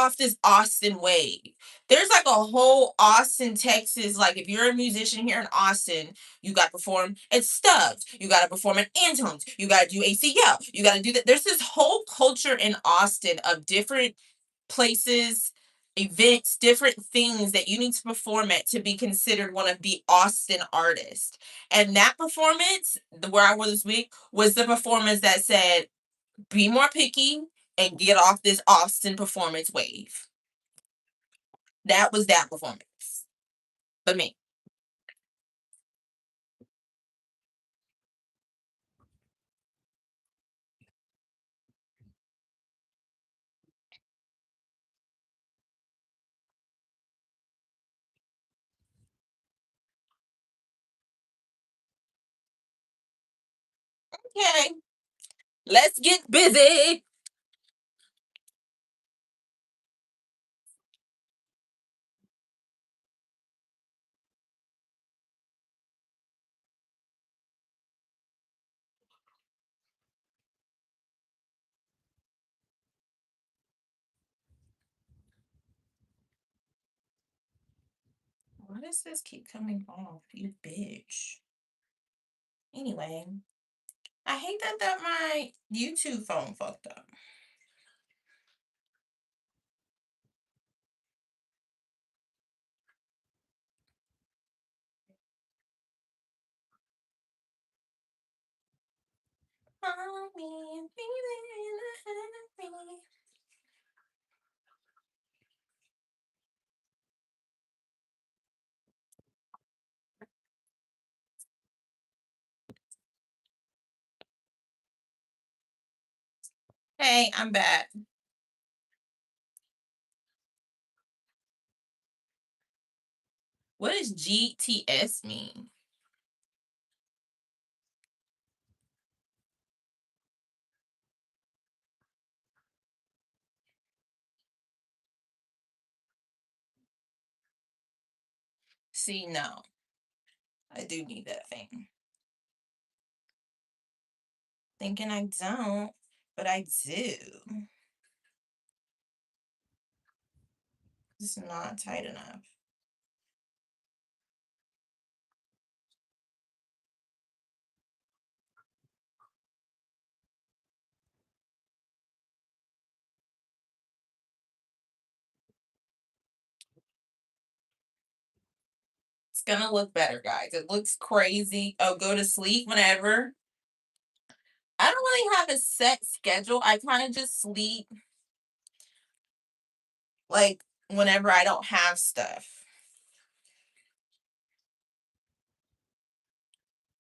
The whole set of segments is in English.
off this Austin wave. There's like a whole Austin, Texas. Like if you're a musician here in Austin, you got to perform at Stubbs. You got to perform at Antone's. You got to do ACL. You got to do that. There's this whole culture in Austin of different places, events, different things that you need to perform at to be considered one of the Austin artists. And that performance, where I was this week, was the performance that said, be more picky and get off this Austin performance wave. That was that performance for me. Okay, let's get busy. Why does this keep coming off, you bitch? Anyway, I hate that my YouTube phone fucked up. Hey, I'm back. What does GTS mean? See, no, I do need that thing. Thinking I don't, but I do. It's not tight enough. It's gonna look better, guys. It looks crazy. Oh, go to sleep whenever. I don't really have a set schedule. I kind of just sleep like whenever I don't have stuff.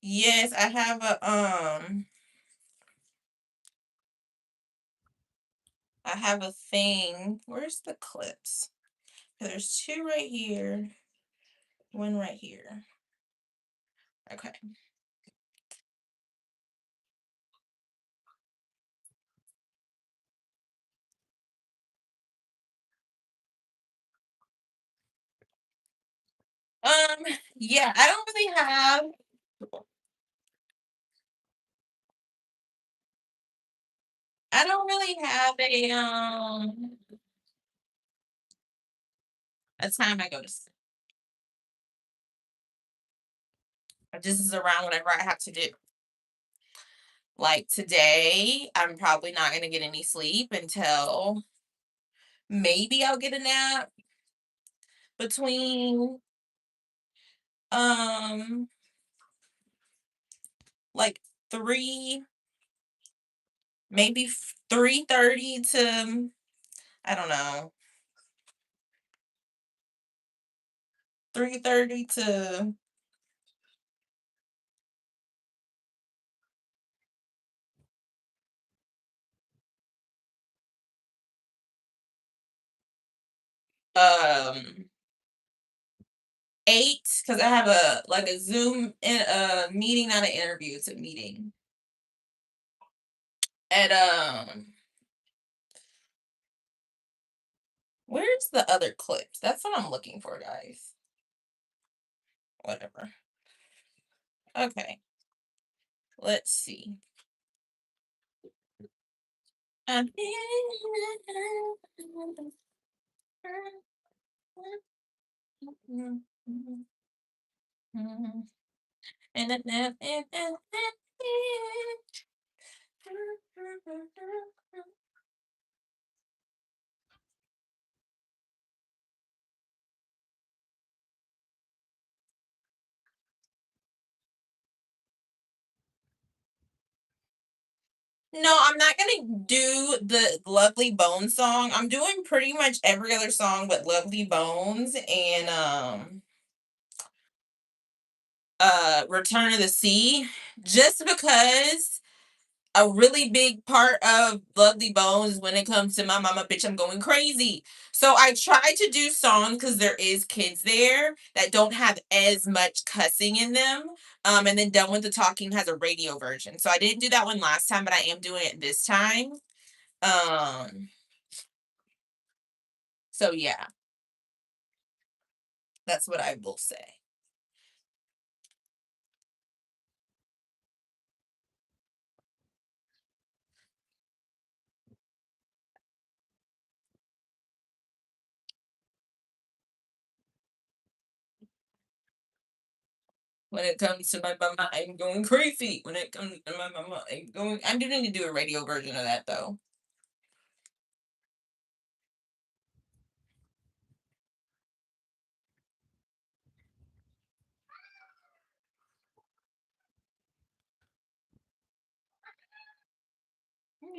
Yes, I have a thing. Where's the clips? There's two right here, one right here. Okay. Yeah, I don't really have a time I go to sleep. This is around whatever I have to do. Like today, I'm probably not gonna get any sleep until maybe I'll get a nap between um like three, maybe 3:30 to, I don't know, 3:30 to um 8, because I have a Zoom meeting, not an interview, it's a meeting at where's the other clips? That's what I'm looking for, guys. Whatever. Okay, let's see. Um, No, I'm not gonna do the Lovely Bones song. I'm doing pretty much every other song but Lovely Bones and Return of the Sea, just because a really big part of Lovely Bones when it comes to my mama bitch, I'm going crazy. So I try to do songs because there is kids there that don't have as much cussing in them. And then Done with the Talking has a radio version. So I didn't do that one last time, but I am doing it this time. Um, so yeah, that's what I will say. When it comes to my mama, I'm going crazy. When it comes to my mama, I'm going to do a radio version of that though. Mm,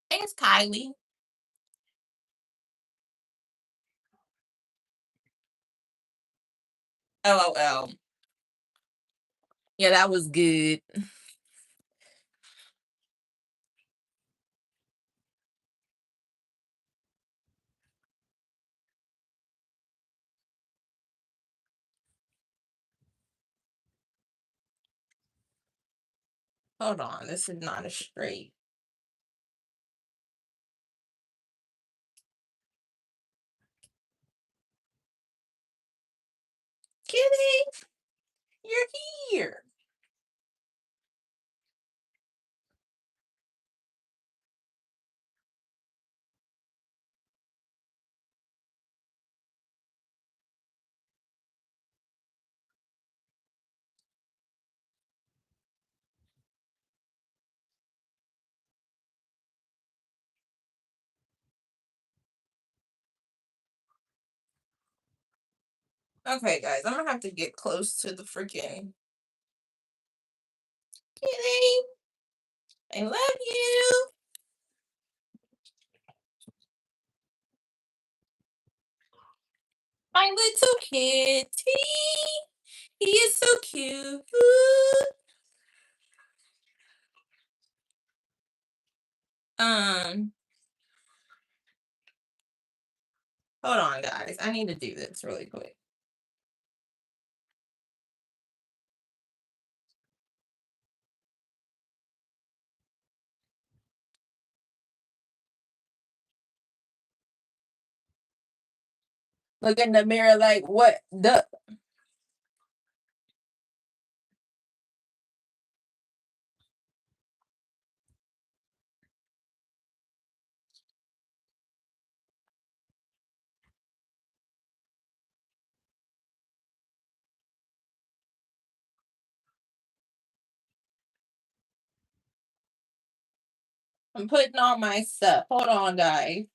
thanks, Kylie. LOL. Yeah, that was good. Hold on, this is not a straight. Kitty, you're here. Okay, guys, I'm gonna have to get close to the freaking kitty. I love you, my little kitty. He is so cute. Um, hold on, guys. I need to do this really quick. Look in the mirror like what the. I'm putting on my stuff. Hold on, guys.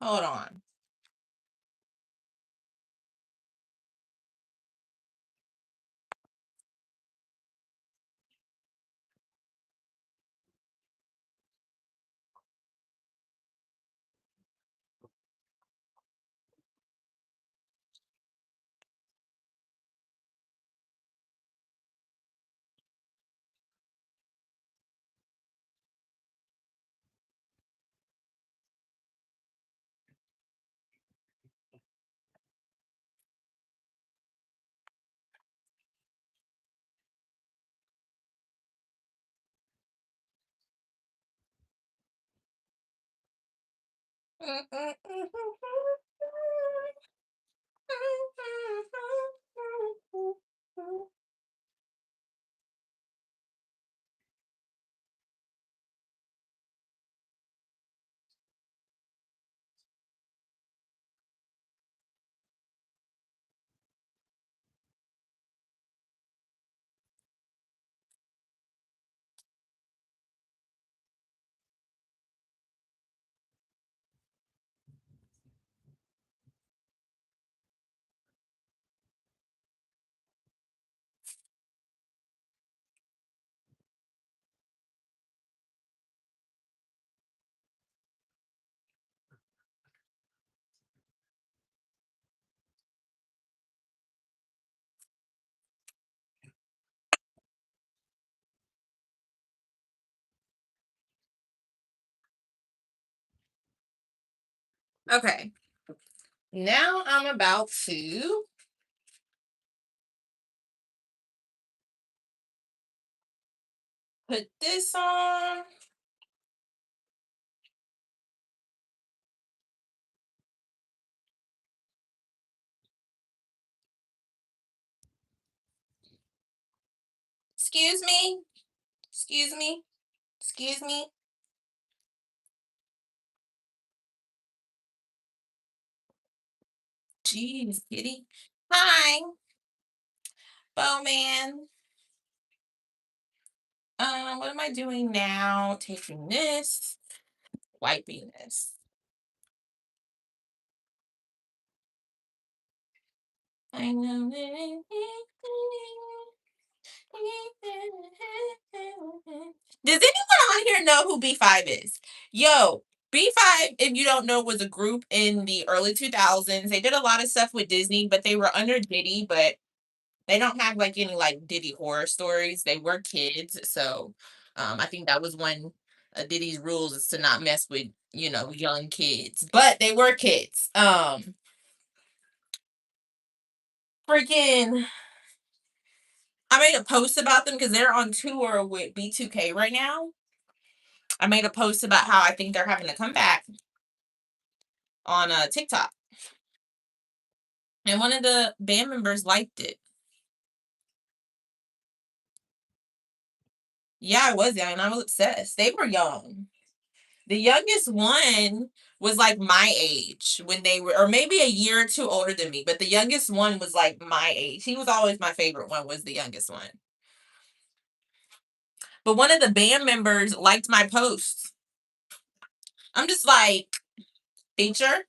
Hold on. Okay. Now I'm about to put this on. Excuse me. Excuse me. Excuse me. Jeez, kitty. Hi, Bowman. What am I doing now? Taking this, wiping this. I know. Does anyone on here know who B5 is? Yo, B5, if you don't know, was a group in the early 2000s. They did a lot of stuff with Disney, but they were under Diddy, but they don't have like any like Diddy horror stories. They were kids, so I think that was one of Diddy's rules is to not mess with young kids. But they were kids. Freaking, I made a post about them because they're on tour with B2K right now. I made a post about how I think they're having a comeback on TikTok, and one of the band members liked it. Yeah, I was young and I was obsessed. They were young. The youngest one was like my age when they were, or maybe a year or two older than me, but the youngest one was like my age. He was always my favorite one, was the youngest one. But one of the band members liked my post. I'm just like, feature,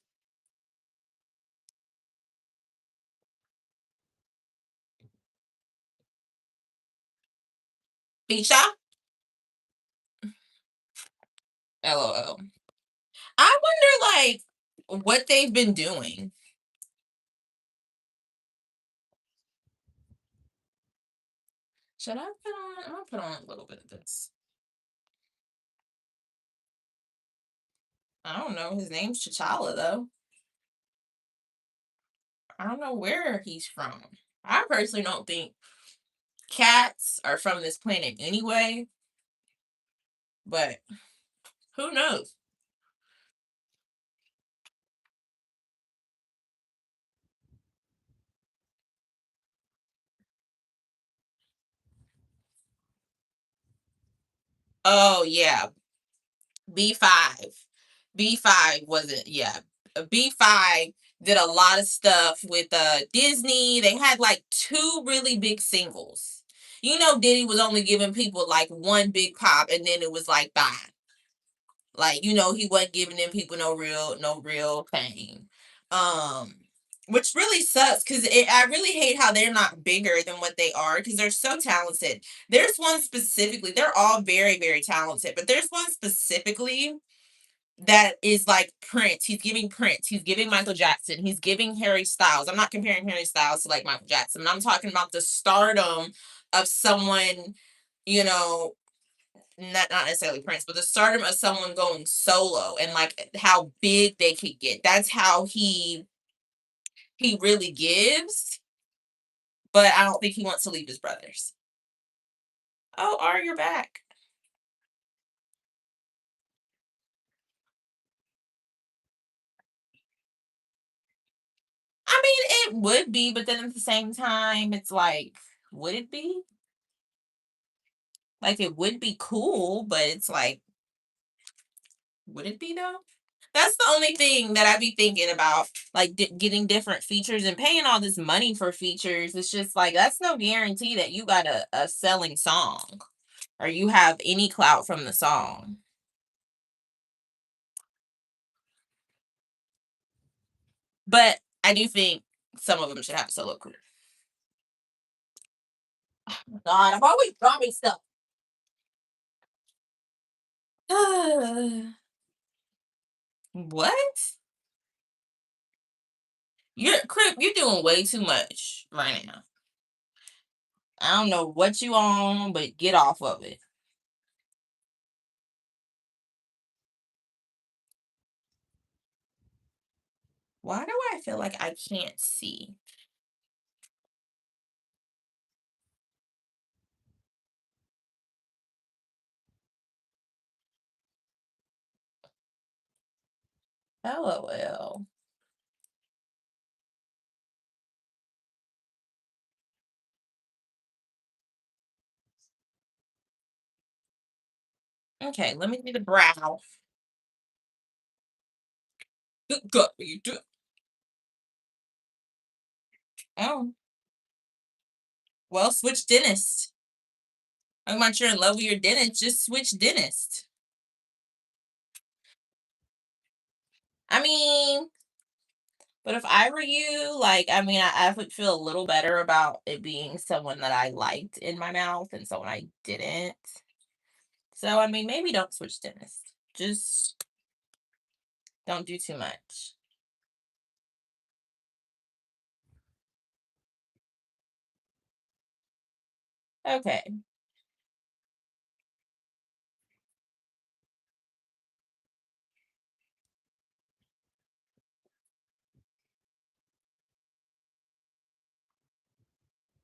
feature, LOL. I wonder like what they've been doing. Should I put on? I'm gonna put on a little bit of this. I don't know. His name's T'Challa though. I don't know where he's from. I personally don't think cats are from this planet anyway, but who knows? Oh yeah, B5. B5 wasn't, yeah. B5 did a lot of stuff with Disney. They had like two really big singles. Diddy was only giving people like one big pop and then it was like bye. Like, he wasn't giving them people no real fame. Um, which really sucks because I really hate how they're not bigger than what they are because they're so talented. There's one specifically, they're all very, very talented, but there's one specifically that is like Prince. He's giving Prince. He's giving Michael Jackson. He's giving Harry Styles. I'm not comparing Harry Styles to like Michael Jackson. I'm talking about the stardom of someone, you know, not necessarily Prince, but the stardom of someone going solo and like how big they could get. That's how he really gives, but I don't think he wants to leave his brothers. Oh, are you're back. it would be, but then at the same time, it's like, would it be? Like, it would be cool, but it's like, would it be though? That's the only thing that I be thinking about, like getting different features and paying all this money for features. It's just like that's no guarantee that you got a selling song or you have any clout from the song. But I do think some of them should have a solo career. God, I'm always dropping stuff. What? You're Crip, you're doing way too much right now. I don't know what you on, but get off of it. Why do I feel like I can't see? LOL. Okay, let me do the brow. Good God, you do. Oh, well, switch dentist. I'm not you're in love with your dentist. Just switch dentist. I mean, but if I were you, like, I mean, I would feel a little better about it being someone that I liked in my mouth and someone I didn't. So, I mean, maybe don't switch dentist. Just don't do too much. Okay.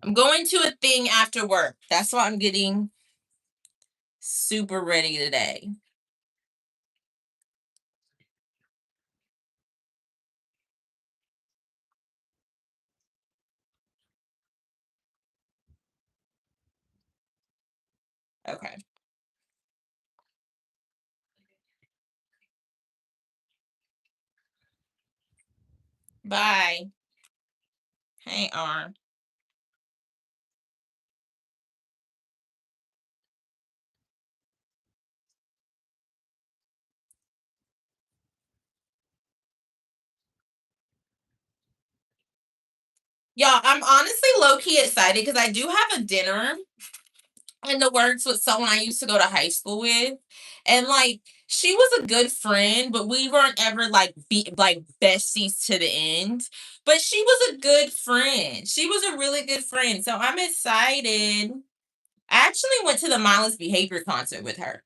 I'm going to a thing after work. That's why I'm getting super ready today. Okay. Bye. Hey, arm. Y'all, I'm honestly low key excited because I do have a dinner in the works with someone I used to go to high school with. And like she was a good friend, but we weren't ever like besties to the end. But she was a good friend. She was a really good friend. So I'm excited. I actually went to the Mindless Behavior concert with her.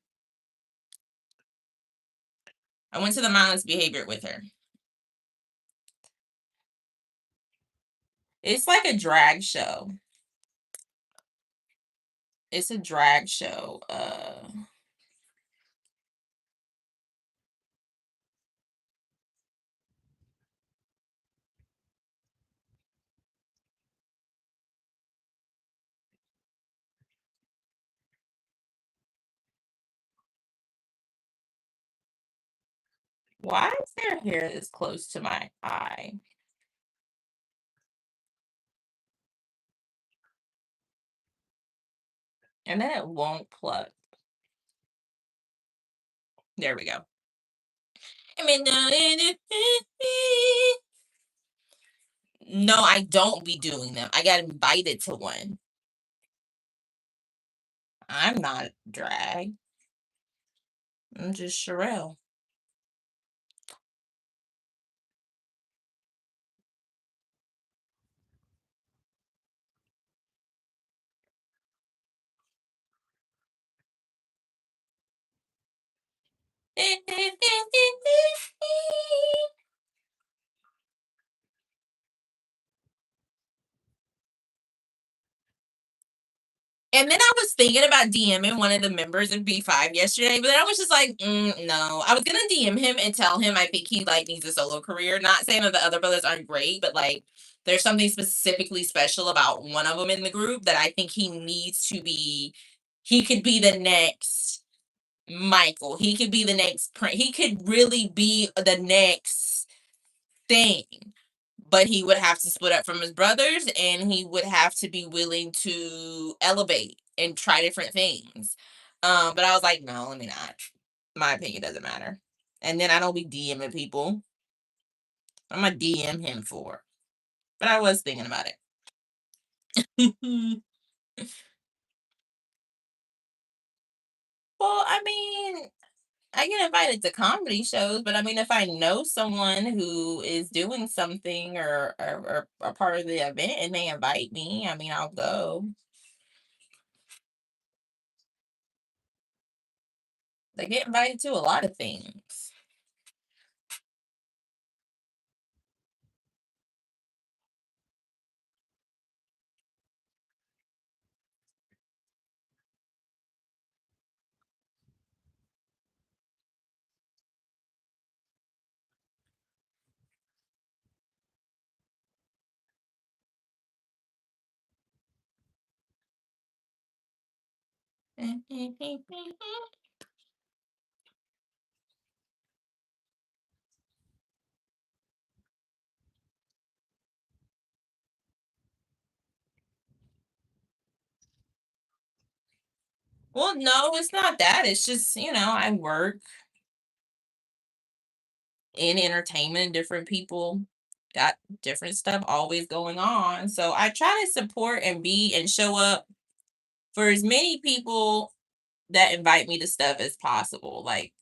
I went to the Mindless Behavior with her. It's like a drag show. It's a drag show. Why is their hair this close to my eye? And then it won't pluck. There we go. I mean, no, I don't be doing them. I got invited to one. I'm not drag. I'm just Cherelle. And then I was thinking about DMing one of the members of B5 yesterday, but then I was just like, no. I was gonna DM him and tell him I think he like needs a solo career. Not saying that the other brothers aren't great, but like There's something specifically special about one of them in the group that I think he needs to be. He could be the next Michael. He could be the next he could really be the next thing. But he would have to split up from his brothers, and he would have to be willing to elevate and try different things. But I was like, no, let me not. My opinion doesn't matter. And then I don't be DMing people. I'm gonna DM him for. But I was thinking about it. Well, I mean, I get invited to comedy shows, but I mean, if I know someone who is doing something or a part of the event and they invite me, I mean, I'll go. They get invited to a lot of things. Well, no, it's not that. It's just, I work in entertainment, different people got different stuff always going on. So I try to support and be and show up for as many people that invite me to stuff as possible. Like,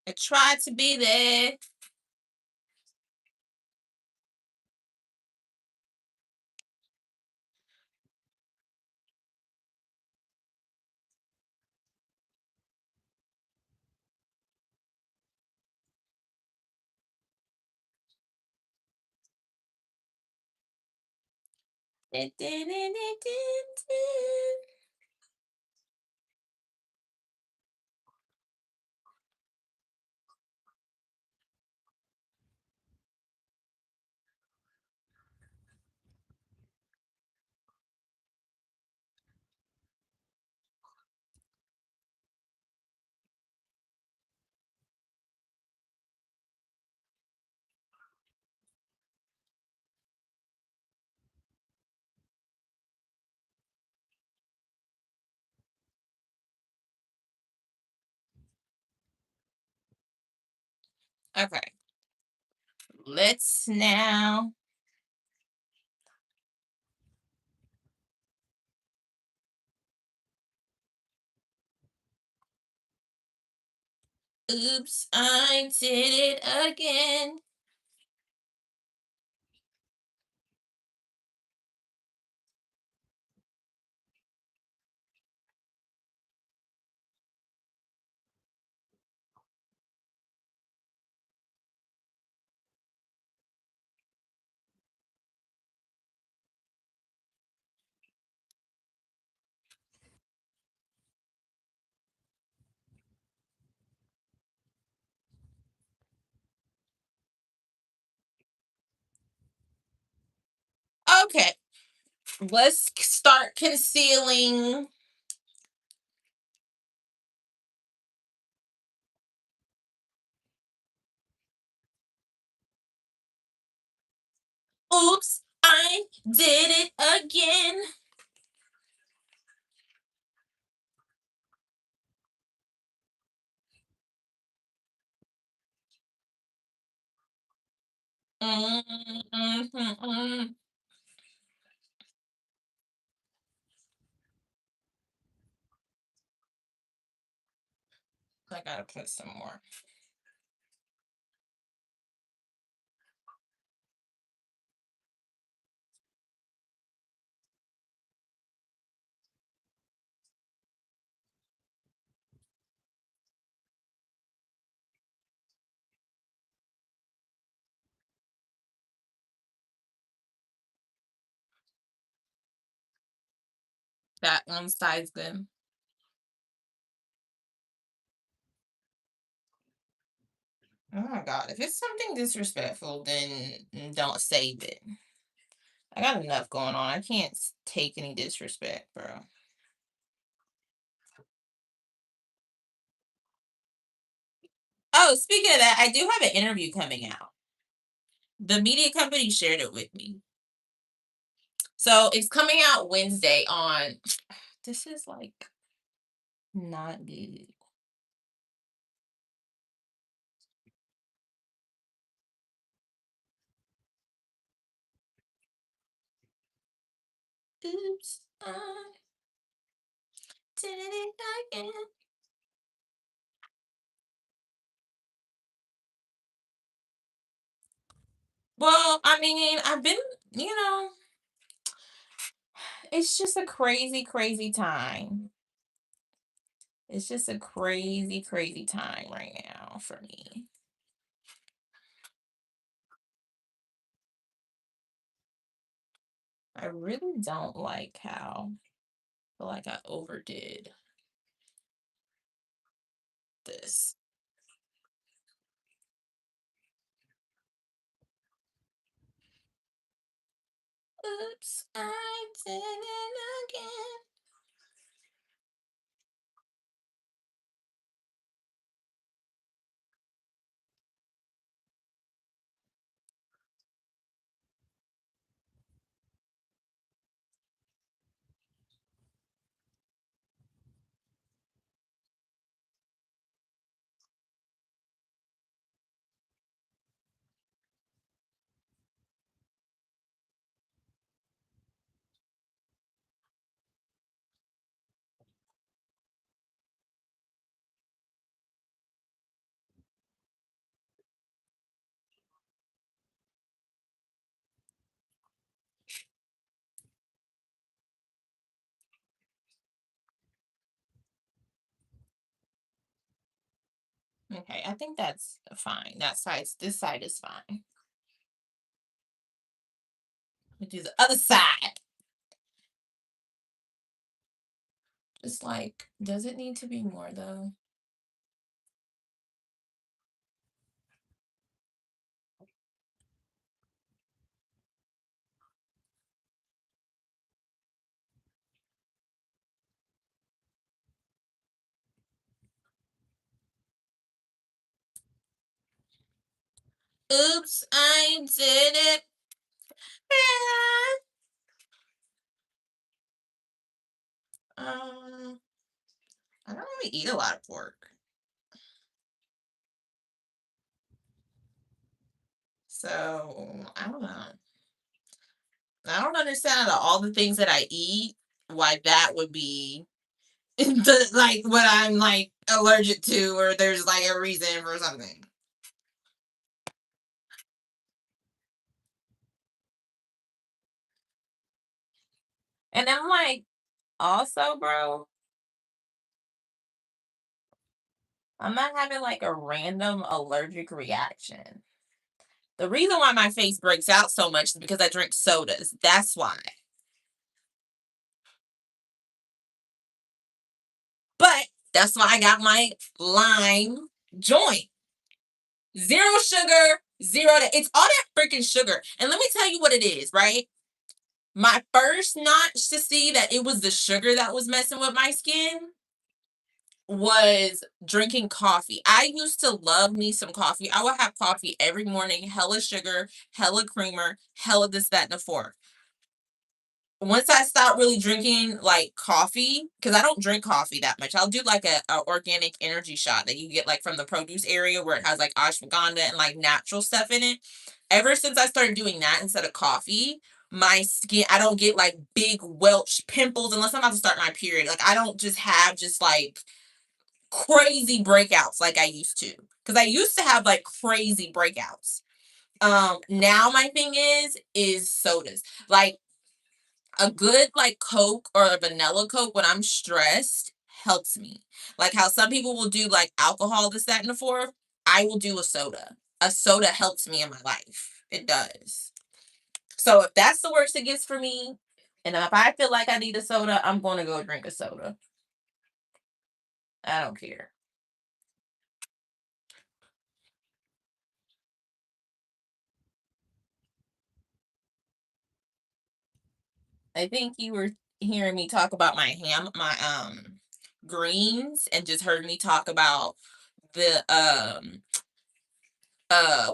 I try to be there. Okay, let's now. Oops, I did it again. Okay, let's start concealing. Oops, I did it again. Mm-hmm. I gotta put some more. That one side's good. Oh my god, if it's something disrespectful, then don't save it. I got enough going on. I can't take any disrespect, bro. Oh, speaking of that, I do have an interview coming out. The media company shared it with me. So it's coming out Wednesday on this is like not good. Oops, I did it again. Well, I mean, I've been, you know, it's just a crazy, crazy time. It's just a crazy, crazy time right now for me. I really don't like how I feel like I overdid this. Oops, I did it again. Okay, I think that's fine. This side is fine. We do the other side. Just like, does it need to be more though? Oops, I did it. Um, I don't really eat a lot of pork. So I don't know. I don't understand out of all the things that I eat, why that would be like what I'm like allergic to, or there's like a reason for something. And I'm like, also, bro, I'm not having like a random allergic reaction. The reason why my face breaks out so much is because I drink sodas. That's why. But that's why I got my lime joint. Zero sugar, zero that. It's all that freaking sugar. And let me tell you what it is, right? My first notch to see that it was the sugar that was messing with my skin was drinking coffee. I used to love me some coffee. I would have coffee every morning, hella sugar, hella creamer, hella this, that, and the fourth. Once I stopped really drinking like coffee, because I don't drink coffee that much. I'll do like a organic energy shot that you get like from the produce area where it has like ashwagandha and like natural stuff in it. Ever since I started doing that instead of coffee, my skin, I don't get like big welch pimples unless I'm about to start my period. Like I don't just have just like crazy breakouts like I used to. Because I used to have like crazy breakouts. Now my thing is sodas. Like a good like Coke or a vanilla Coke when I'm stressed helps me. Like how some people will do like alcohol, this, that, and the fourth. I will do a soda. A soda helps me in my life. It does. So if that's the worst it gets for me, and if I feel like I need a soda, I'm gonna go drink a soda. I don't care. I think you were hearing me talk about my greens, and just heard me talk about the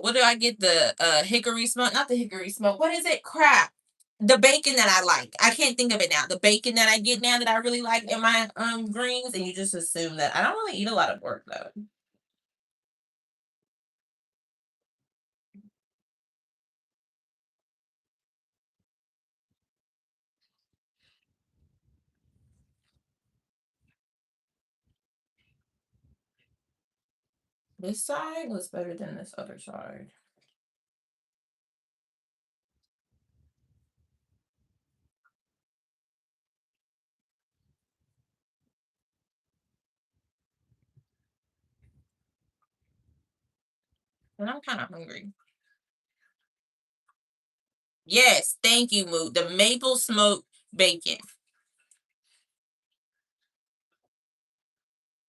what do I get, the hickory smoke, not the hickory smoke, what is it, crap, the bacon that I like. I can't think of it now. The bacon that I get now that I really like in my greens, and you just assume that I don't really eat a lot of pork though. This side was better than this other side. And I'm kind of hungry. Yes, thank you, Moo. The maple smoked bacon.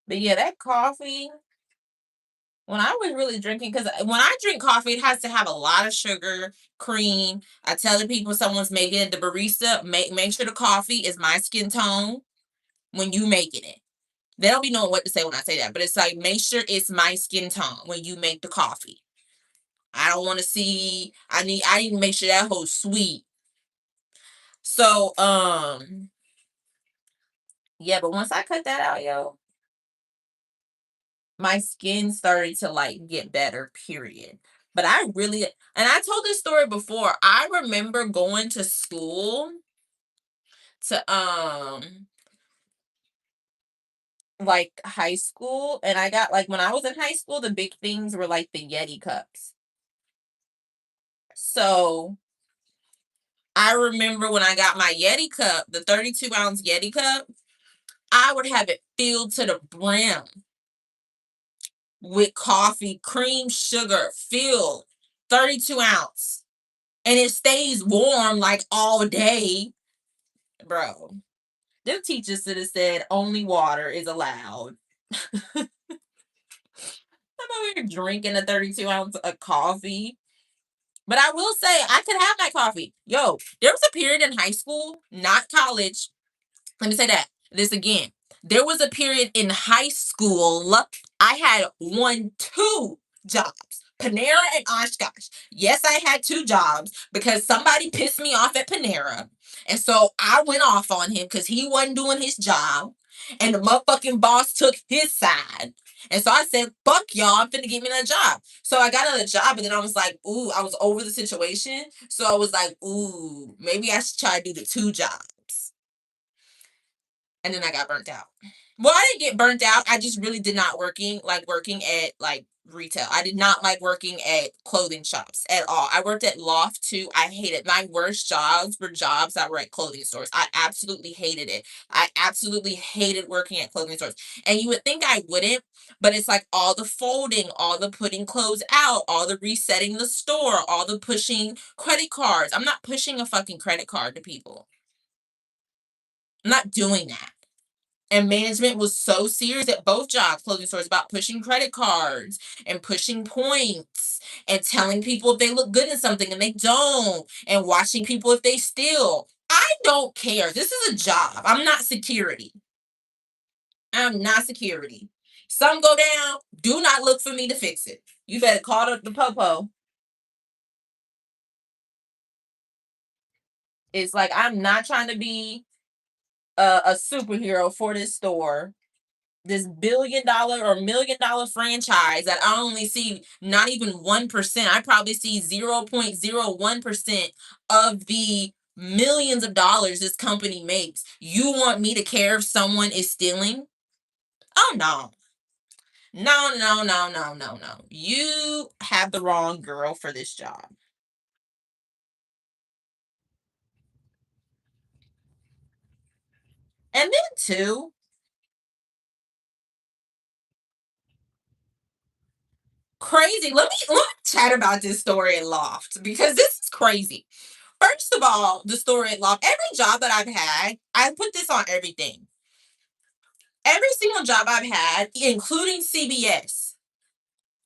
But yeah, that coffee, when I was really drinking, because when I drink coffee, it has to have a lot of sugar, cream. I tell the people someone's making it, the barista, make sure the coffee is my skin tone when you making it. They don't be knowing what to say when I say that, but it's like, make sure it's my skin tone when you make the coffee. I don't want to see. I need to make sure that whole sweet. So yeah, but once I cut that out, yo, my skin started to like get better, period. But I really, and I told this story before. I remember going to school to like high school, and I got like, when I was in high school, the big things were like the Yeti cups. So I remember when I got my Yeti cup, the 32-ounce Yeti cup, I would have it filled to the brim with coffee, cream, sugar, filled 32-ounce. And it stays warm like all day, bro. Them teachers should have said only water is allowed. I'm over here drinking a 32-ounce of coffee. But I will say, I could have my coffee. Yo, there was a period in high school, not college. Let me say that. This again. There was a period in high school. I had two jobs. Panera and Oshkosh. Yes, I had two jobs because somebody pissed me off at Panera. And so I went off on him because he wasn't doing his job. And the motherfucking boss took his side. And so I said, fuck y'all, I'm finna get me another job. So I got another job, and then I was like, ooh, I was over the situation. So I was like, ooh, maybe I should try to do the two jobs. And then I got burnt out. Well, I didn't get burnt out. I just really did not working at like retail. I did not like working at clothing shops at all. I worked at Loft too. I hated my worst jobs were jobs that were at clothing stores. I absolutely hated it. I absolutely hated working at clothing stores. And you would think I wouldn't, but it's like all the folding, all the putting clothes out, all the resetting the store, all the pushing credit cards. I'm not pushing a fucking credit card to people. I'm not doing that. And management was so serious at both jobs, clothing stores, about pushing credit cards and pushing points and telling people if they look good in something and they don't, and watching people if they steal. I don't care. This is a job. I'm not security. I'm not security. Some go down. Do not look for me to fix it. You better call the popo. It's like, I'm not trying to be a superhero for this store, this $1 billion or $1 million franchise that I only see not even 1%. I probably see 0.01% of the millions of dollars this company makes. You want me to care if someone is stealing? Oh no. No, no, no, no, no, no. You have the wrong girl for this job. And then too, crazy. Let me chat about this story at Loft because this is crazy. First of all, the story at Loft, every job that I've had, I put this on everything. Every single job I've had, including CBS,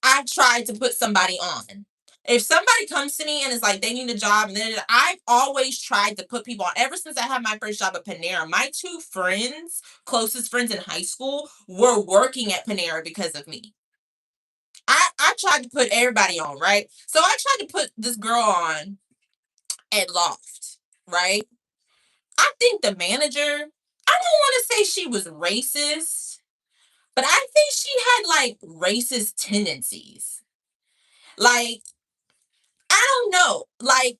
I've tried to put somebody on. If somebody comes to me and is like they need a job, and then I've always tried to put people on. Ever since I had my first job at Panera, my two friends, closest friends in high school, were working at Panera because of me. I tried to put everybody on, right? So I tried to put this girl on at Loft, right? I think the manager, I don't want to say she was racist, but I think she had like racist tendencies. Like, I don't know. Like,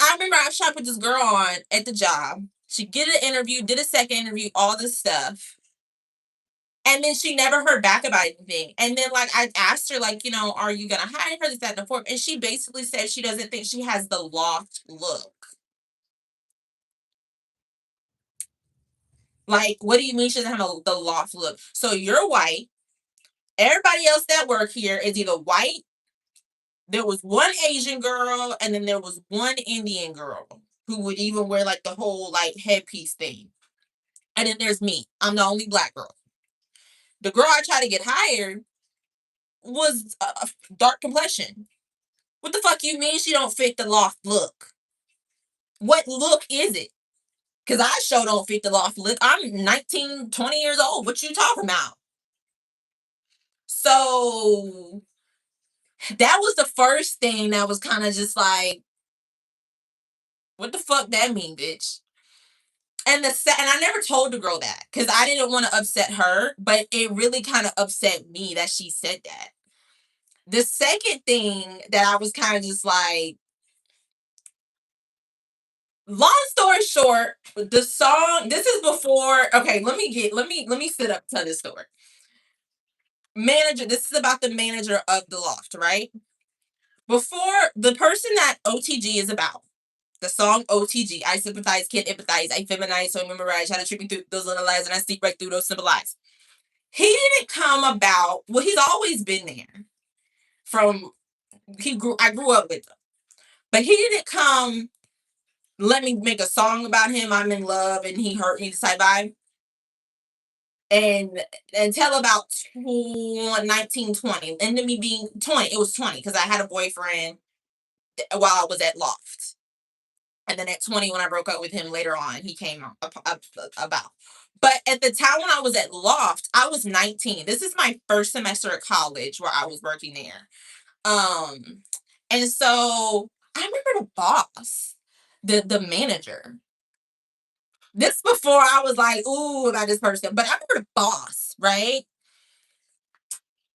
I remember I was trying to put this girl on at the job. She did an interview, did a second interview, all this stuff. And then she never heard back about anything. And then, like, I asked her, like, are you gonna hire her? This, that, and the fourth. And she basically said she doesn't think she has the loft look. Like, what do you mean she doesn't have the loft look? So you're white. Everybody else that work here is either white. There was one Asian girl, and then there was one Indian girl who would even wear like the whole like headpiece thing. And then there's me. I'm the only black girl. The girl I tried to get hired was a dark complexion. What the fuck you mean she don't fit the loft look? What look is it? Because I sure don't fit the loft look. I'm 19, 20 years old. What you talking about? So that was the first thing that was kind of just like, what the fuck that mean, bitch? And I never told the girl that because I didn't want to upset her, but it really kind of upset me that she said that. The second thing that I was kind of just like, long story short, the song, this is before, okay, let me sit up to this story. Manager, this is about the manager of the loft, right? Before the person that OTG is about, the song OTG, I sympathize, can't empathize, I feminize, so I memorize, how to treat me through those little lies, and I sleep right through those simple lies. He didn't come about, well, he's always been there. From I grew up with him. But he didn't come, let me make a song about him, I'm in love and he hurt me this type vibe. And until about 1920, and me being 20, it was 20 because I had a boyfriend while I was at Loft. And then at 20, when I broke up with him later on, he came about. But at the time when I was at Loft, I was 19. This is my first semester at college where I was working there. Um, and so I remember the boss, the manager. This before I was like, ooh, about this person. But I remember the boss, right?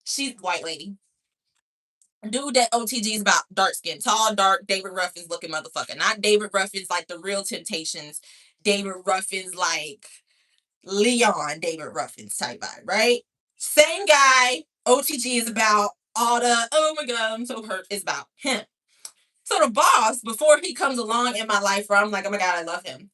She's a white lady. Dude that OTG is about dark skin, tall, dark, David Ruffins looking motherfucker. Not David Ruffins like the real Temptations. David Ruffins like Leon David Ruffins type vibe, right? Same guy. OTG is about all the, oh my God, I'm so hurt. It's about him. So the boss, before he comes along in my life where I'm like, oh my God, I love him.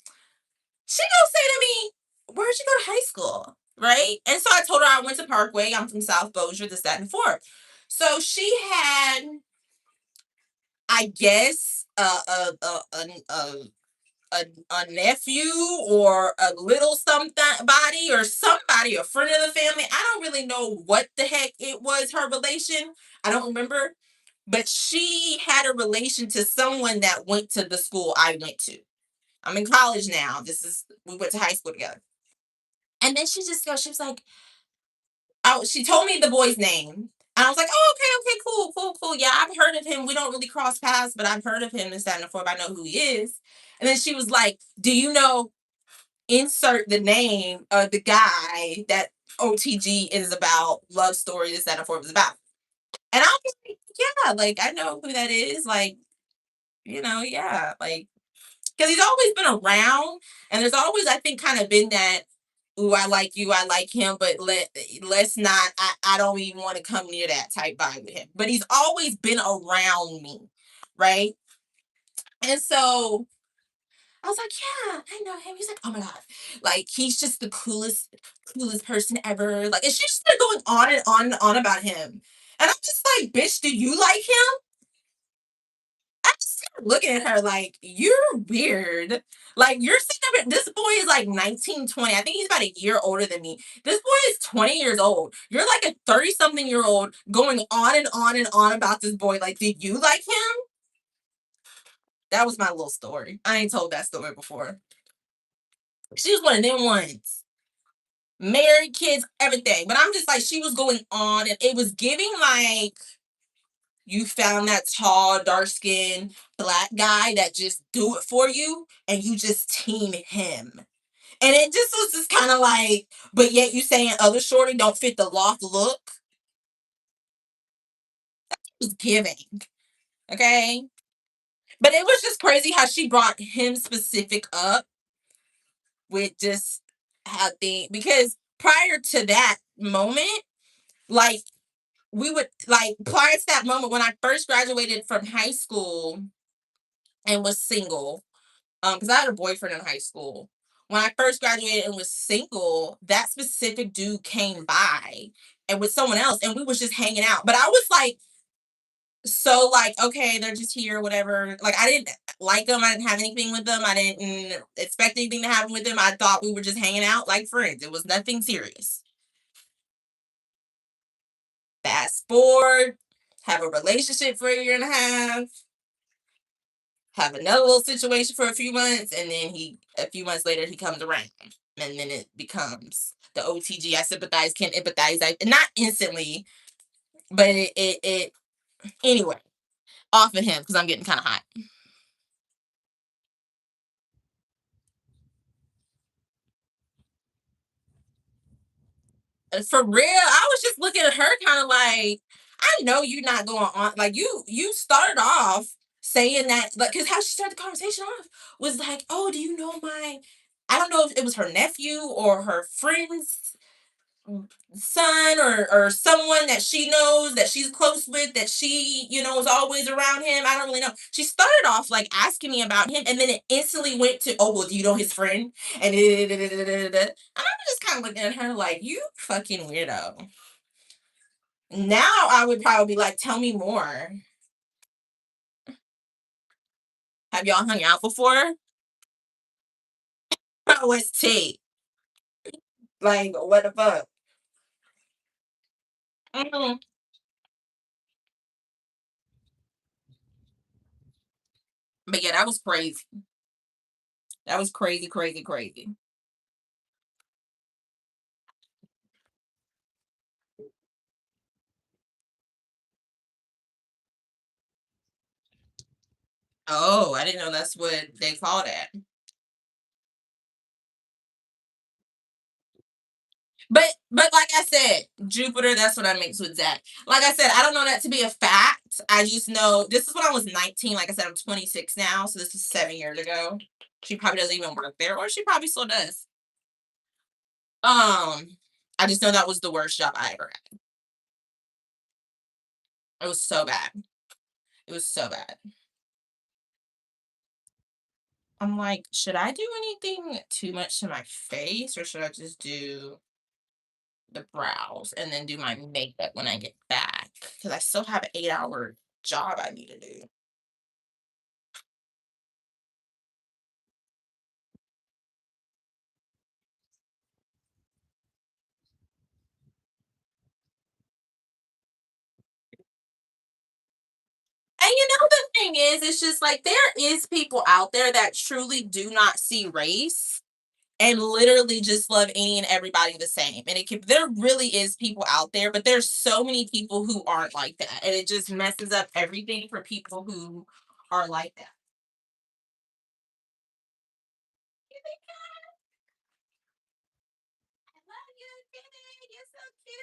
She gonna say to me, where'd you go to high school? Right? And so I told her I went to Parkway. I'm from South Bossier, this, that, and fourth. So she had, I guess, a nephew or a little somebody or somebody, a friend of the family. I don't really know what the heck it was, her relation. I don't remember. But she had a relation to someone that went to the school I went to. I'm in college now. We went to high school together. And then she was like, she told me the boy's name. And I was like, oh, okay, okay, cool, cool, cool. Yeah, I've heard of him. We don't really cross paths, but I've heard of him and that and the fourth. I know who he is. And then she was like, do you know, insert the name of the guy that OTG is about, love story, this, that, and the fourth is about. And I was like, yeah, like, I know who that is. Like, yeah, like, because he's always been around, and there's always, I think, kind of been that, ooh, I like you, I like him, but let's not, I don't even want to come near that type vibe with him. But he's always been around me, right? And so I was like, yeah, I know him. He's like, oh my God. Like, he's just the coolest person ever. Like, and she just started going on and on and on about him. And I'm just like, bitch, do you like him? I just started looking at her like, you're weird. Like, you're sitting up, this boy is like 19, 20. I think he's about a year older than me. This boy is 20 years old. You're like a 30 something year old going on and on and on about this boy. Like, did you like him? That was my little story. I ain't told that story before. She was one of them ones. Married, kids, everything. But I'm just like, she was going on, and it was giving like you found that tall, dark skinned black guy that just do it for you, and you just team him. And it just was just kind of like, but yet you saying other shorty don't fit the loft look. It was giving. Okay. But it was just crazy how she brought him specific up with just how things, because prior to that moment, like we would like prior to that moment when I first graduated from high school and was single, because I had a boyfriend in high school. When I first graduated and was single, that specific dude came by and with someone else, and we was just hanging out. But I was like, so like, okay, they're just here, whatever. Like, I didn't like them. I didn't have anything with them. I didn't expect anything to happen with them. I thought we were just hanging out like friends. It was nothing serious. Fast forward, have a relationship for a year and a half, have another little situation for a few months, and then a few months later, he comes around. And then it becomes the OTG. I sympathize, can empathize. Not instantly, but anyway, off of him because I'm getting kind of hot. For real, I was just looking at her kind of like, I know you're not going on. Like you started off saying that, like, because how she started the conversation off was like, oh, do you know my? I don't know if it was her nephew or her friend's son or someone that she knows that she's close with that she is always around him. I don't really know. She started off like asking me about him, and then it instantly went to, oh well, do you know his friend? And I'm just kind of looking at her like, you fucking weirdo. Now I would probably be like, tell me more. Have y'all hung out before? What's Tate? Like, what the fuck? Mhm. But yeah, that was crazy. That was crazy, crazy, crazy. Oh, I didn't know that's what they call that. But like I said, Jupiter, that's what I mixed with Zach. Like I said, I don't know that to be a fact. I just know this is when I was 19. Like I said, I'm 26 now, so this is 7 years ago. She probably doesn't even work there, or she probably still does. I just know that was the worst job I ever had. It was so bad. It was so bad. I'm like, should I do anything too much to my face, or should I just do the brows and then do my makeup when I get back? Because I still have an 8-hour job I need to do. And the thing is, it's just like there is people out there that truly do not see race and literally just love any and everybody the same. And there really is people out there, but there's so many people who aren't like that. And it just messes up everything for people who are like that. I love you, Kitty. You're so cute.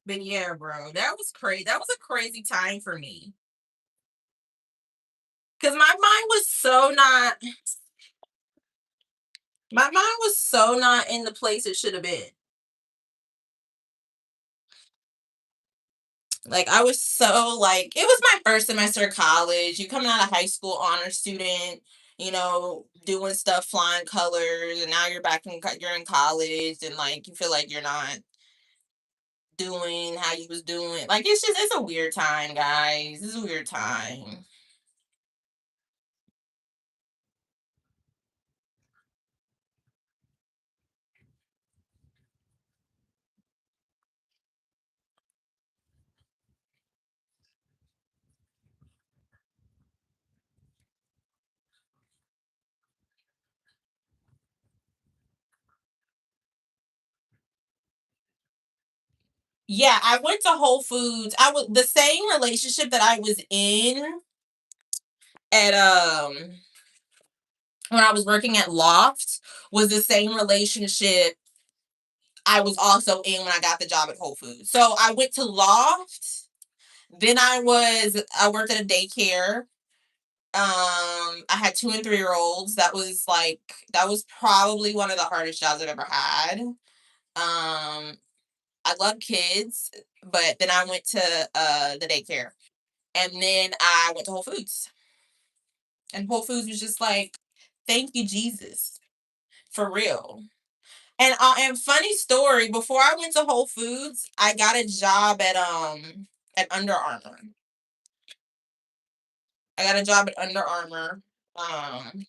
But yeah, bro, that was crazy. That was a crazy time for me. Cause my mind was so not in the place it should have been. Like I was so like it was my first semester of college. You coming out of high school honor student. doing stuff, flying colors, and now you're in college, and like you feel like you're not doing how you was doing. Like it's a weird time, guys. It's a weird time. Yeah, I went to Whole Foods. I was the same relationship that I was in at when I was working at Loft was the same relationship I was also in when I got the job at Whole Foods. So I went to Loft, then I worked at a daycare. I had 2 and 3-year-olds. That was probably one of the hardest jobs I've ever had. I love kids, but then I went to the daycare. And then I went to Whole Foods. And Whole Foods was just like, thank you, Jesus. For real. And funny story, before I went to Whole Foods, I got a job at Under Armour. I got a job at Under Armour. Um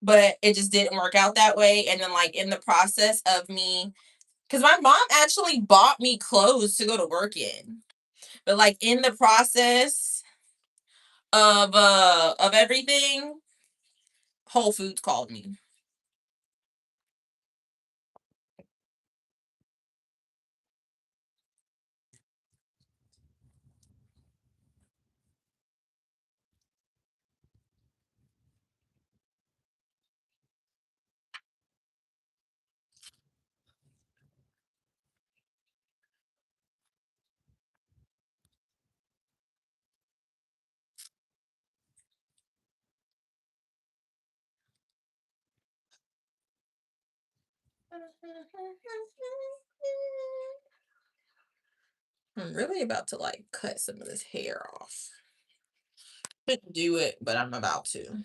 but it just didn't work out that way. And then like in the process of me, because my mom actually bought me clothes to go to work in. But like in the process of everything, Whole Foods called me. I'm really about to like cut some of this hair off. Couldn't do it, but I'm about to.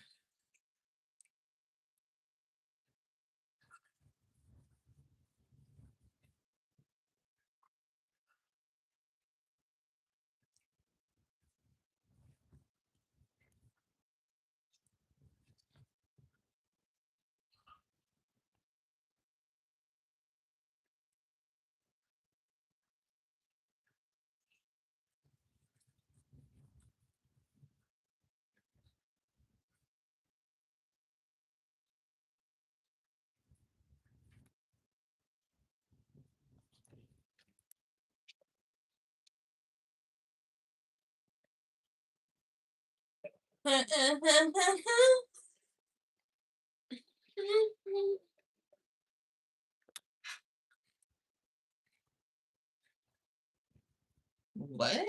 What?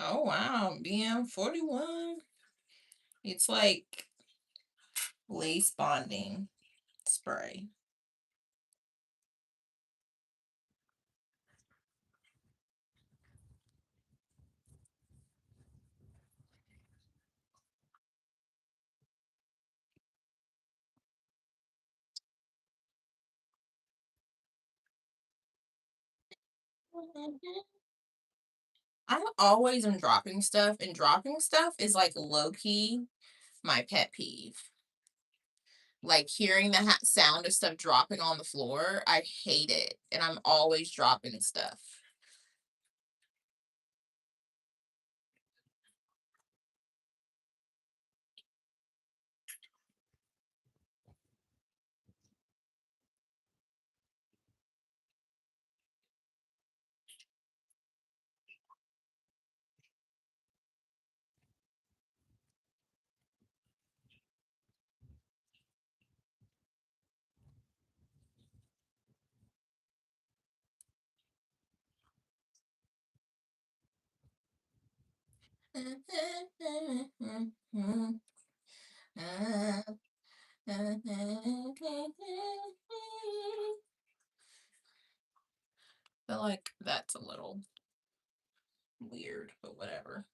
Oh wow, BM41. It's like lace bonding spray. I always am dropping stuff, and dropping stuff is like low key my pet peeve. Like hearing the sound of stuff dropping on the floor, I hate it, and I'm always dropping stuff. feel like that's a little weird, but whatever.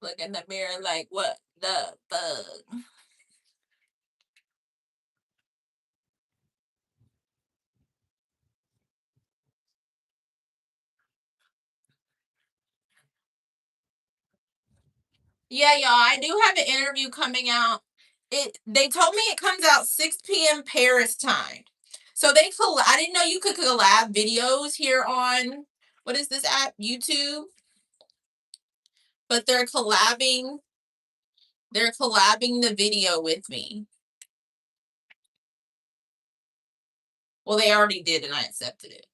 Look in the mirror like, what the fuck? Yeah, y'all, I do have an interview coming out. They told me it comes out 6 p.m. Paris time. So I didn't know you could collab videos here on what is this app? YouTube. But they're collabing the video with me. Well, they already did and I accepted it.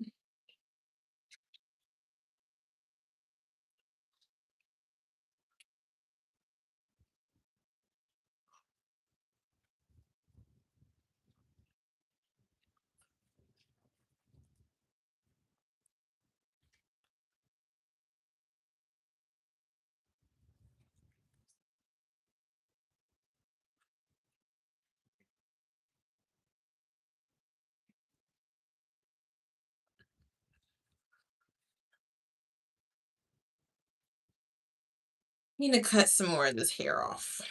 Need to cut some more of this hair off.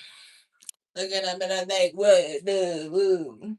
Look at them and I think, what the woo.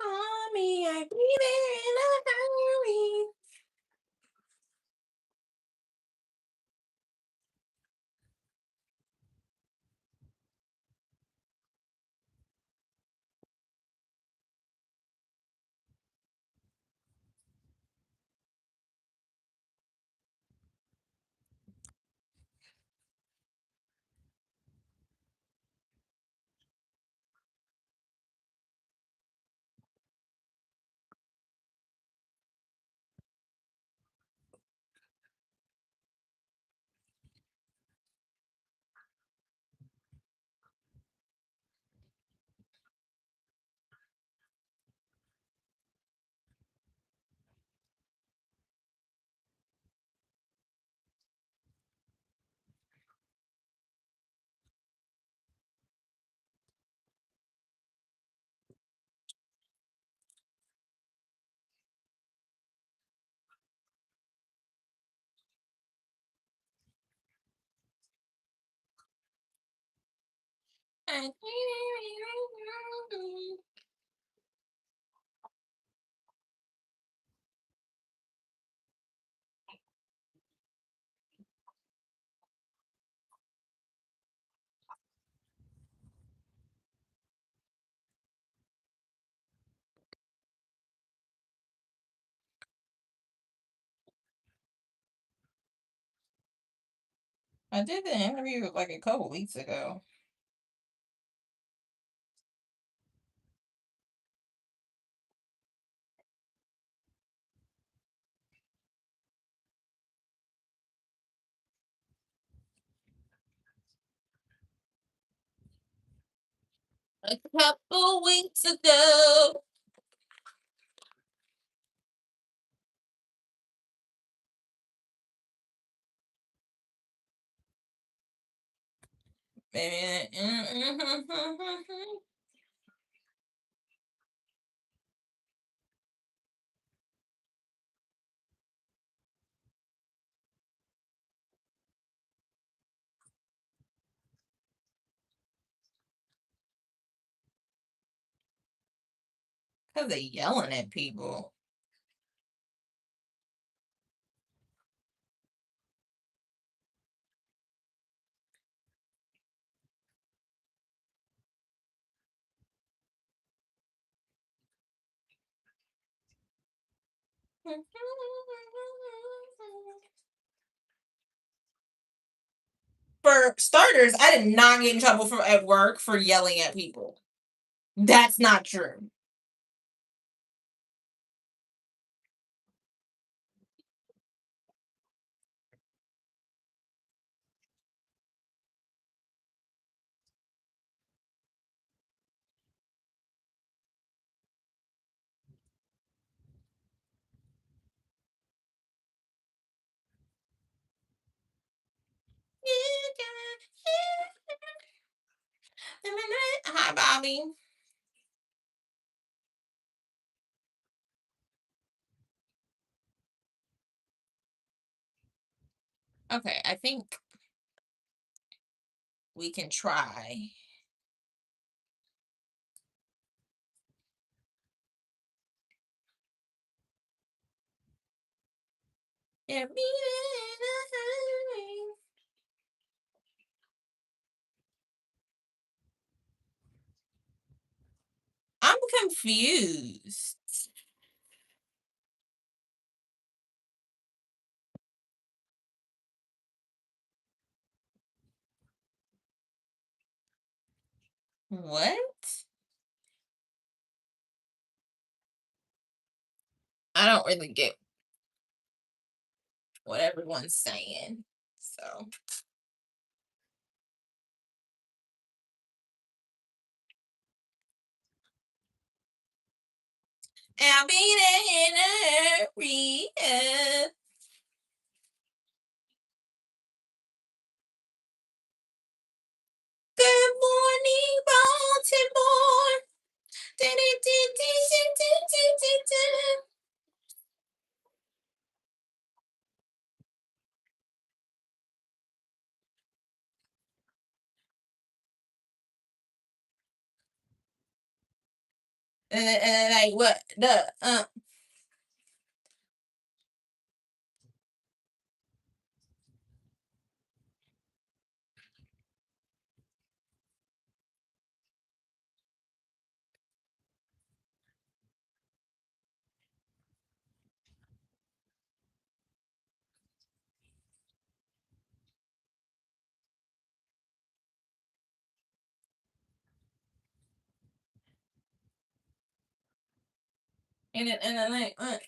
Call me, I'll be there in a hurry. I did the interview like a couple weeks ago. A couple weeks ago. Baby. Because they yelling at people. For starters, I did not get in trouble for at work for yelling at people. That's not true. Hi, Bobby. Okay, I think we can try. Yeah, I'm confused. What? I don't really get what everyone's saying. So, I'll be there in a hurry. Good morning, Baltimore. And like what the and then like I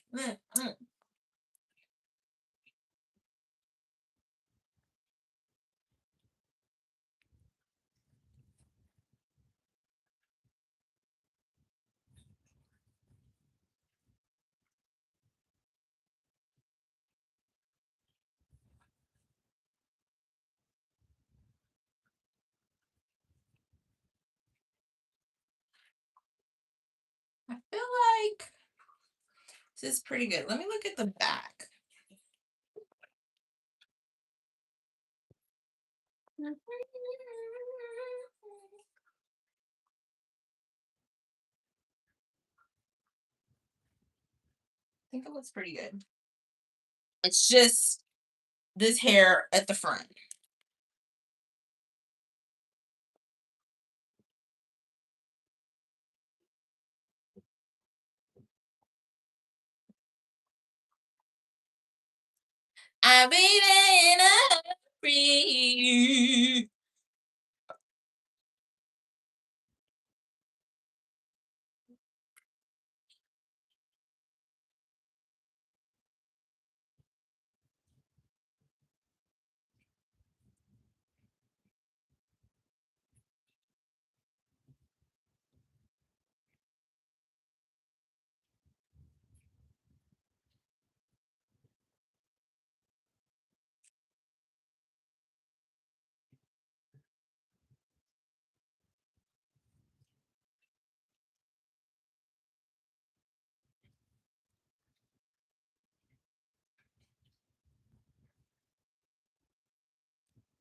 feel like this is pretty good. Let me look at the back. I think it looks pretty good. It's just this hair at the front. I'll be there. Free.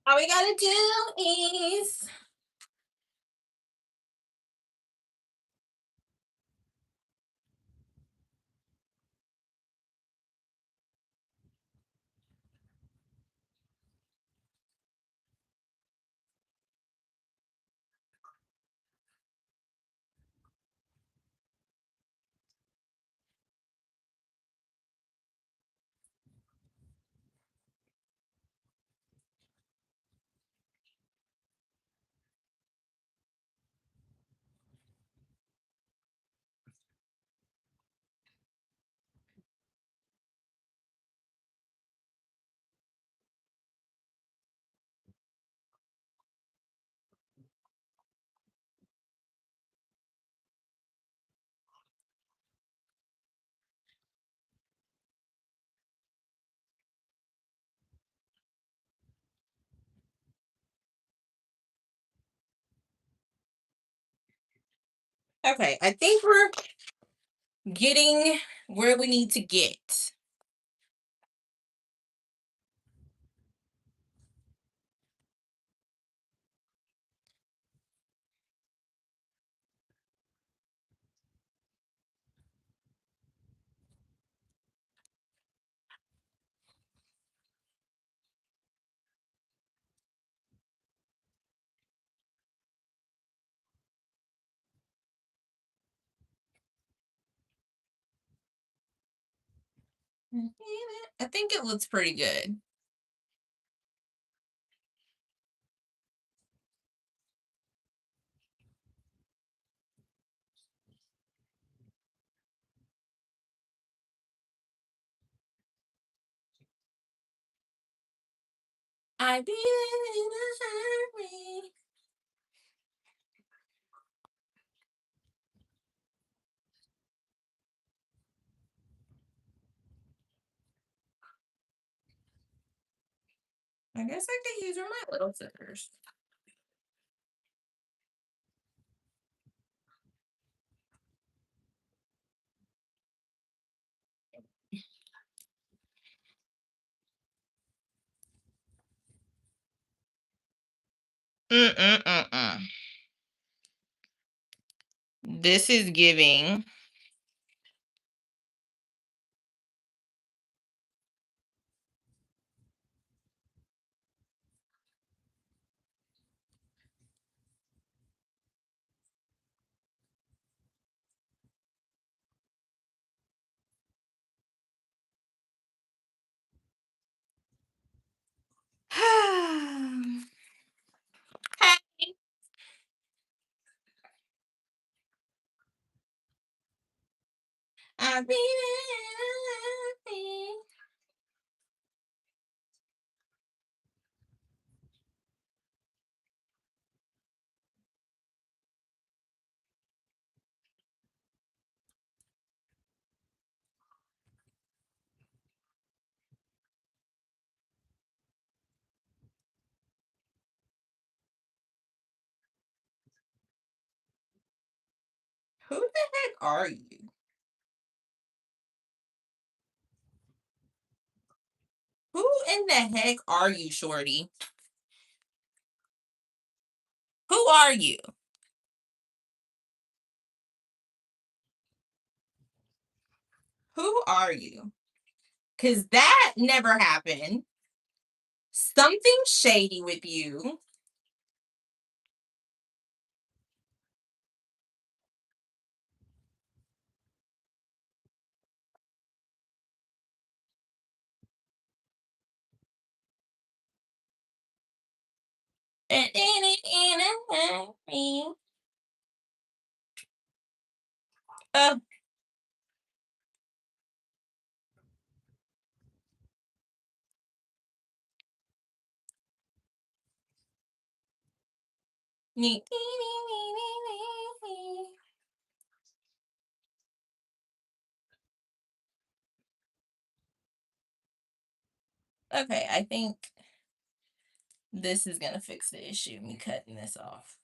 All we gotta do is okay. I think we're getting where we need to get. I think it looks pretty good. I did it in a hurry. I guess I could use my little scissors. Mm-mm-mm-mm. This is giving. Hey, I really. Who the heck are you? Who in the heck are you, Shorty? Who are you? Who are you? Because that never happened. Something shady with you. Oh, okay, I think this is gonna fix the issue. Me cutting this off.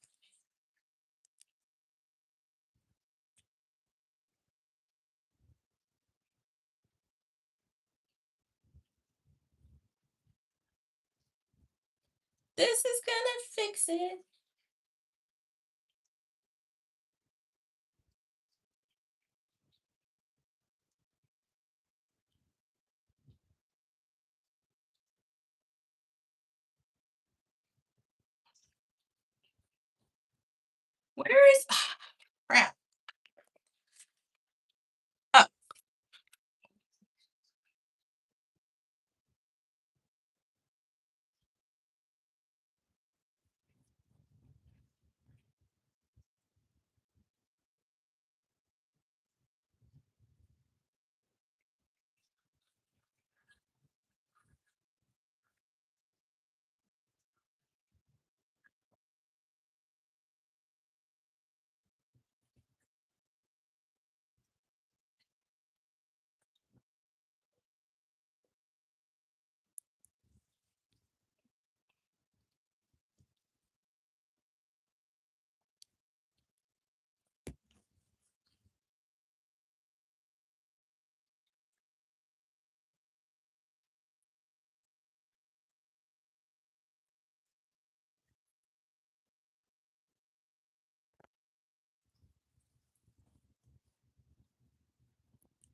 This is gonna fix it. Where is crap? Oh,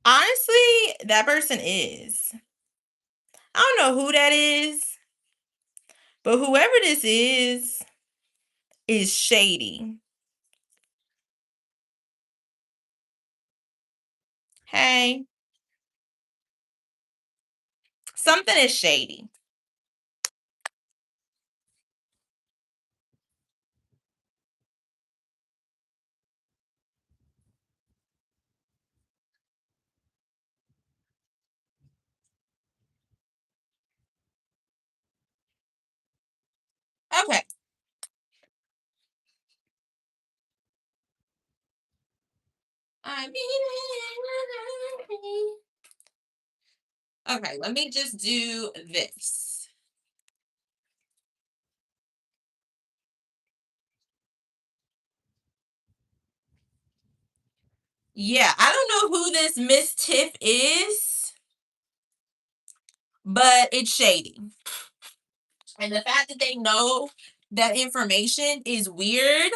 honestly, that person is. I don't know who that is, but whoever this is shady. Hey, something is shady. Okay. I mean, okay, let me just do this. Yeah, I don't know who this Miss Tiff is, but it's shady. And the fact that they know that information is weird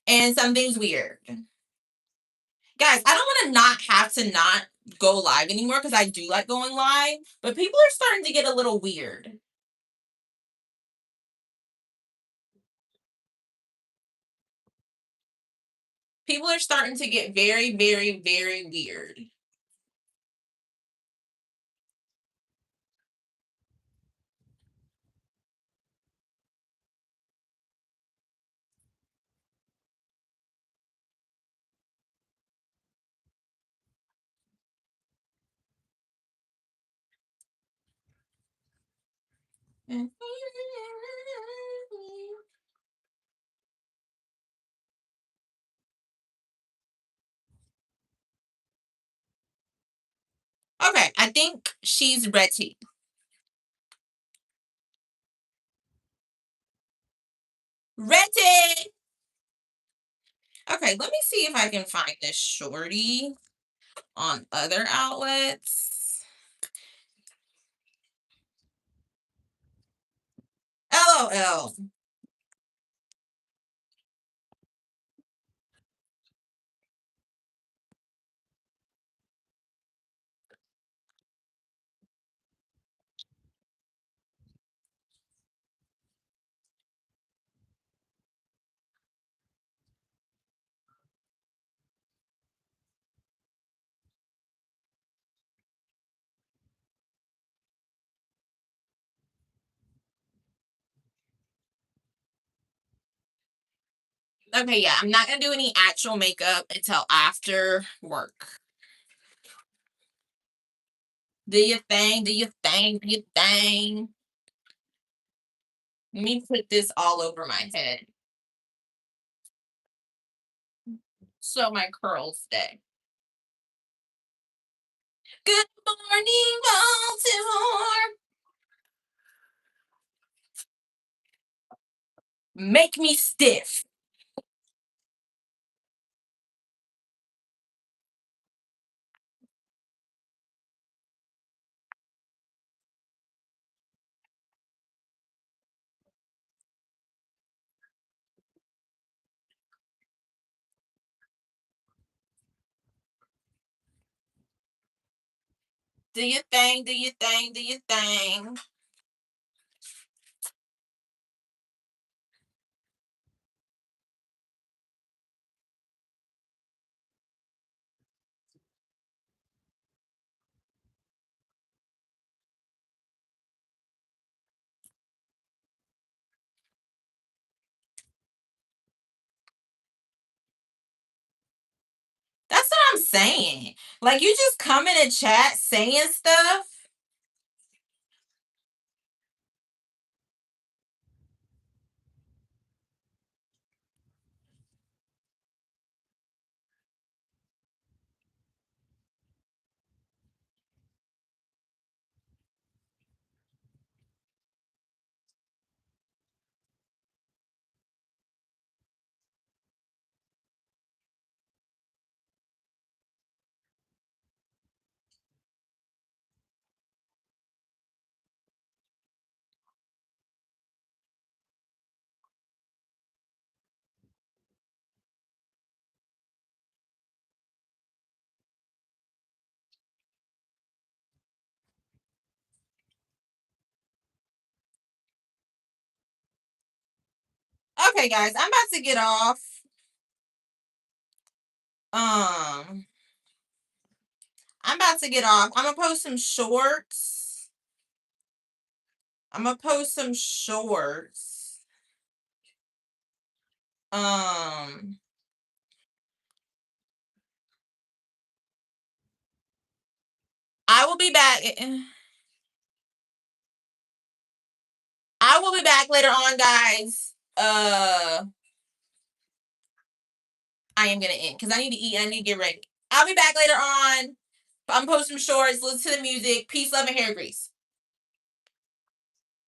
and something's weird. Guys, I don't want to not have to not go live anymore because I do like going live, but people are starting to get a little weird. People are starting to get very, very, very weird. Okay, I think she's ready. Ready. Okay, let me see if I can find this shorty on other outlets. LOL. Okay, yeah, I'm not gonna do any actual makeup until after work. Do your thing, do your thing, do your thing. Let me put this all over my head so my curls stay. Good morning, Baltimore. Make me stiff. Do your thing, do your thing, do your thing. That's what I'm saying. Like you just come in a chat saying stuff. Okay, guys, I'm about to get off. Um, I'm about to get off. I'm gonna post some shorts. I'm gonna post some shorts. Um, I will be back. I will be back later on, guys. I am gonna end because I need to eat. And I need to get ready. I'll be back later on. I'm posting shorts. Listen to the music. Peace, love, and hair grease.